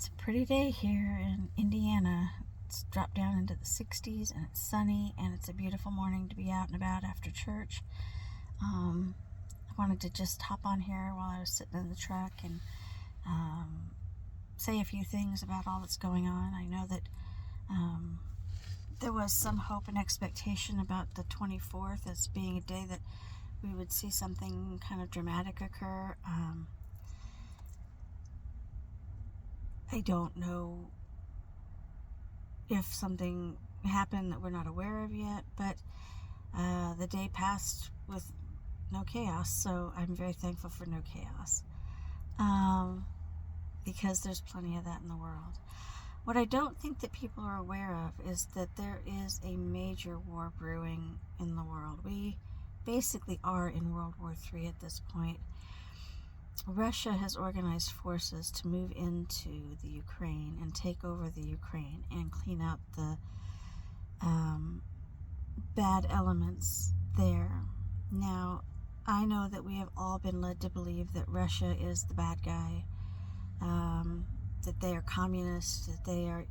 It's a pretty day here in Indiana. It's dropped down into the 60s and it's sunny and it's a beautiful morning to be out and about after church. I wanted to just hop on here while I was sitting in the truck and say a few things about all that's going on. I know that there was some hope and expectation about the 24th as being a day that we would see something kind of dramatic occur. I don't know if something happened that we're not aware of yet, but the day passed with no chaos, so I'm very thankful for no chaos, because there's plenty of that in the world. What I don't think that people are aware of is that there is a major war brewing in the world. We basically are in World War III at this point. Russia has organized forces to move into the Ukraine and take over the Ukraine and clean up the bad elements there. Now, I know that we have all been led to believe that Russia is the bad guy, that they are communists, that they are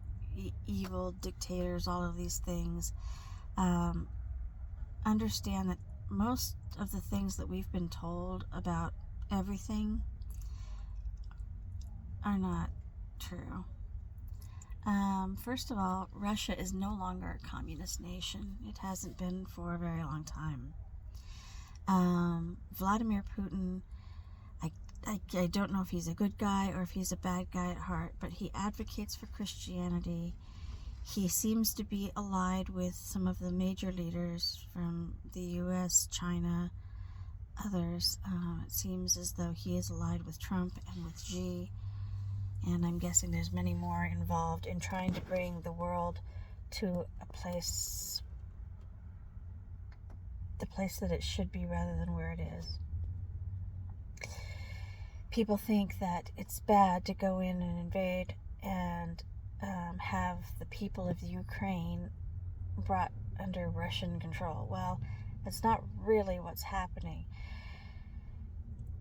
evil dictators, all of these things. Understand that most of the things that we've been told about everything are not true. First of all, Russia is no longer a communist nation. It hasn't been for a very long time. Vladimir Putin, I don't know if he's a good guy or if he's a bad guy at heart, but he advocates for Christianity. He seems to be allied with some of the major leaders from the US, China, others. It seems as though he is allied with Trump and with Xi, and I'm guessing there's many more involved in trying to bring the world to a place, the place that it should be rather than where it is. People think that it's bad to go in and invade and have the people of the Ukraine brought under Russian control. Well, that's not really what's happening.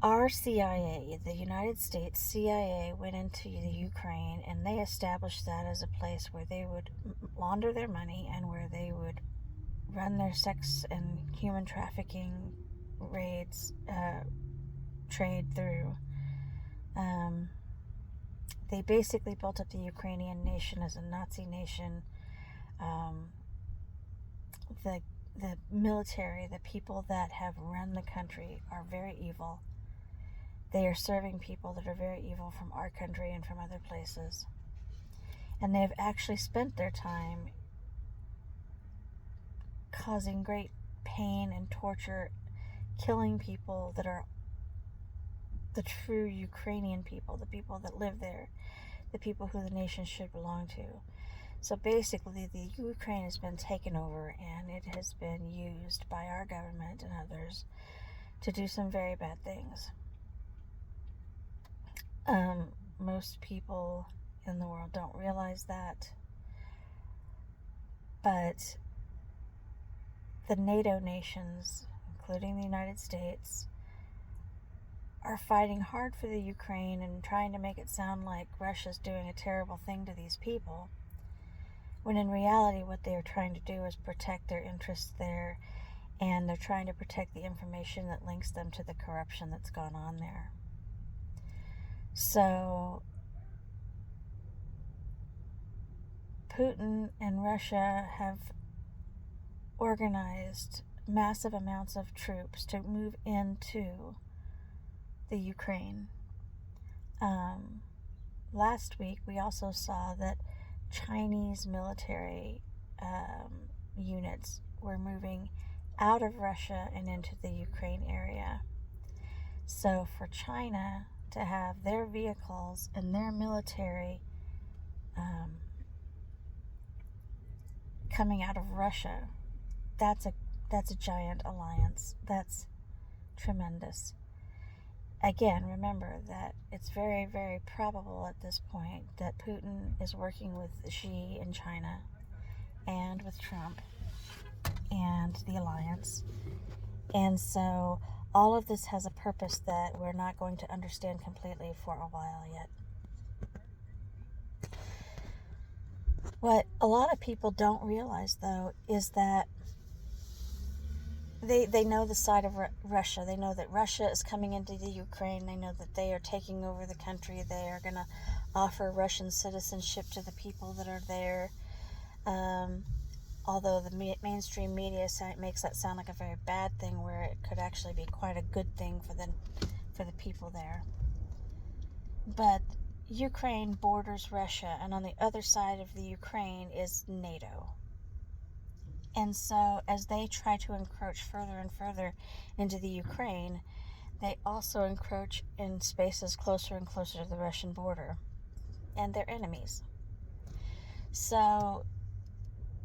Our CIA, the United States CIA, went into the Ukraine and they established that as a place where they would launder their money and where they would run their sex and human trafficking raids, trade through. They basically built up the Ukrainian nation as a Nazi nation. The military, the people that have run the country are very evil. They are serving people that are very evil from our country and from other places. And they've actually spent their time causing great pain and torture, killing people that are the true Ukrainian people, the people that live there, the people who the nation should belong to. So basically, the Ukraine has been taken over and it has been used by our government and others to do some very bad things. Most people in the world don't realize that, but the NATO nations, including the United States, are fighting hard for the Ukraine and trying to make it sound like Russia's doing a terrible thing to these people, when in reality what they are trying to do is protect their interests there, and they're trying to protect the information that links them to the corruption that's gone on there. So Putin and Russia have organized massive amounts of troops to move into the Ukraine. Last week we also saw that Chinese military units were moving out of Russia and into the Ukraine area. So for China to have their vehicles and their military coming out of Russia, that's a giant alliance. That's tremendous. Again, remember that it's very, very probable at this point that Putin is working with Xi in China and with Trump and the alliance. And so all of this has a purpose that we're not going to understand completely for a while yet. What a lot of people don't realize, though, is that they know the side of Russia. They know that Russia is coming into the Ukraine. They know that they are taking over the country. They are going to offer Russian citizenship to the people that are there. Although the mainstream media makes that sound like a very bad thing, where it could actually be quite a good thing for the people there. But Ukraine borders Russia, and on the other side of the Ukraine is NATO. And so as they try to encroach further and further into the Ukraine, they also encroach in spaces closer and closer to the Russian border, and they're enemies. So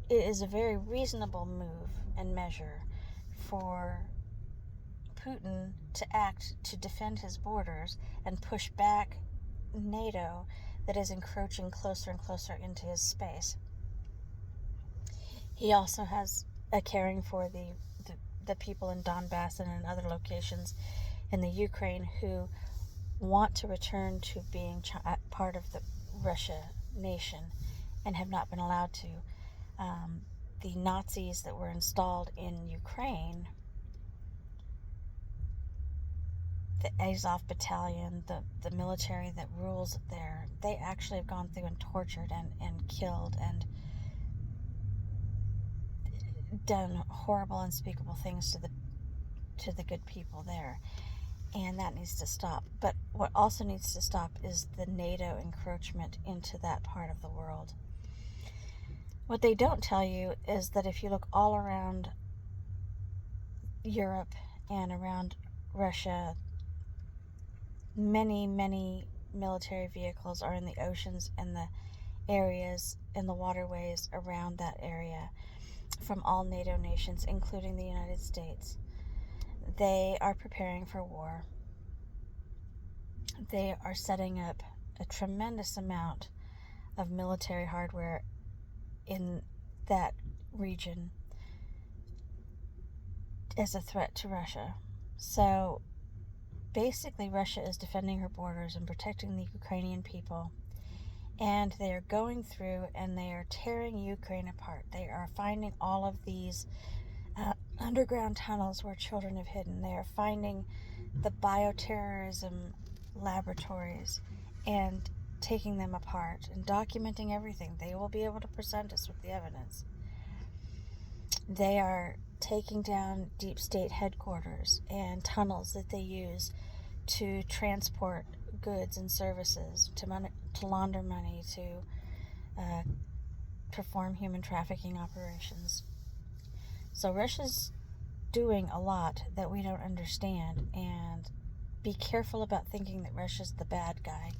it is a very reasonable move and measure for Putin to act to defend his borders and push back NATO that is encroaching closer and closer into his space. He also has a caring for the people in Donbass and in other locations in the Ukraine who want to return to being part of the Russia nation and have not been allowed to. The Nazis that were installed in Ukraine, the Azov battalion, the military that rules there, they actually have gone through and tortured and killed and done horrible, unspeakable things to the good people there. And that needs to stop. But what also needs to stop is the NATO encroachment into that part of the world. What they don't tell you is that if you look all around Europe and around Russia, many, many military vehicles are in the oceans and the areas and the waterways around that area from all NATO nations, including the United States. They are preparing for war. They are setting up a tremendous amount of military hardware in that region as a threat to Russia. So basically, Russia is defending her borders and protecting the Ukrainian people. And they are going through and they are tearing Ukraine apart. They are finding all of these underground tunnels where children have hidden. They are finding the bioterrorism laboratories and taking them apart and documenting everything. They will be able to present us with the evidence. They are taking down deep state headquarters and tunnels that they use to transport goods and services, to launder money, to perform human trafficking operations. So Russia's doing a lot that we don't understand, and be careful about thinking that Russia's the bad guy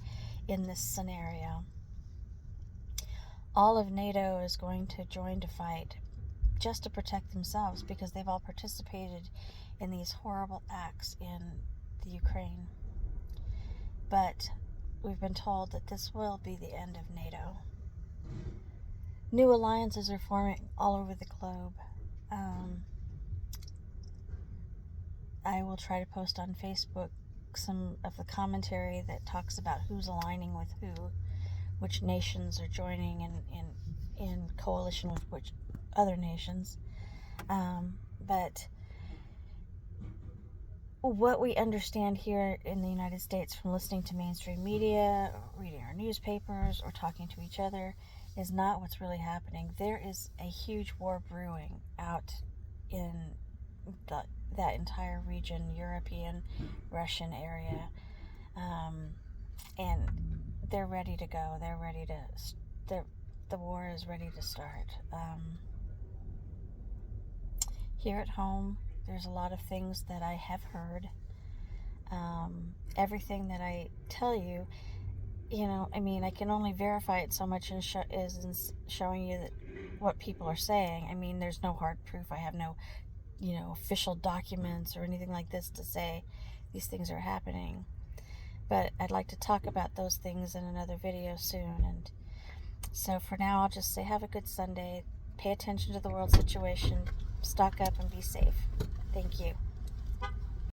in this scenario. All of NATO is going to join to fight just to protect themselves because they've all participated in these horrible acts in the Ukraine. But we've been told that this will be the end of NATO. New alliances are forming all over the globe. I will try to post on Facebook some of the commentary that talks about who's aligning with who, which nations are joining in coalition with which other nations. But what we understand here in the United States from listening to mainstream media, or reading our newspapers, or talking to each other is not what's really happening. There is a huge war brewing out in that entire region, European, Russian area, and they're ready to go. They're ready to. The war is ready to start. Here at home, there's a lot of things that I have heard. Everything that I tell you, I can only verify it so much in showing you that what people are saying. I mean, there's no hard proof. I have no, official documents or anything like this to say these things are happening. But I'd like to talk about those things in another video soon. And so for now, I'll just say have a good Sunday. Pay attention to the world situation. Stock up and be safe. Thank you.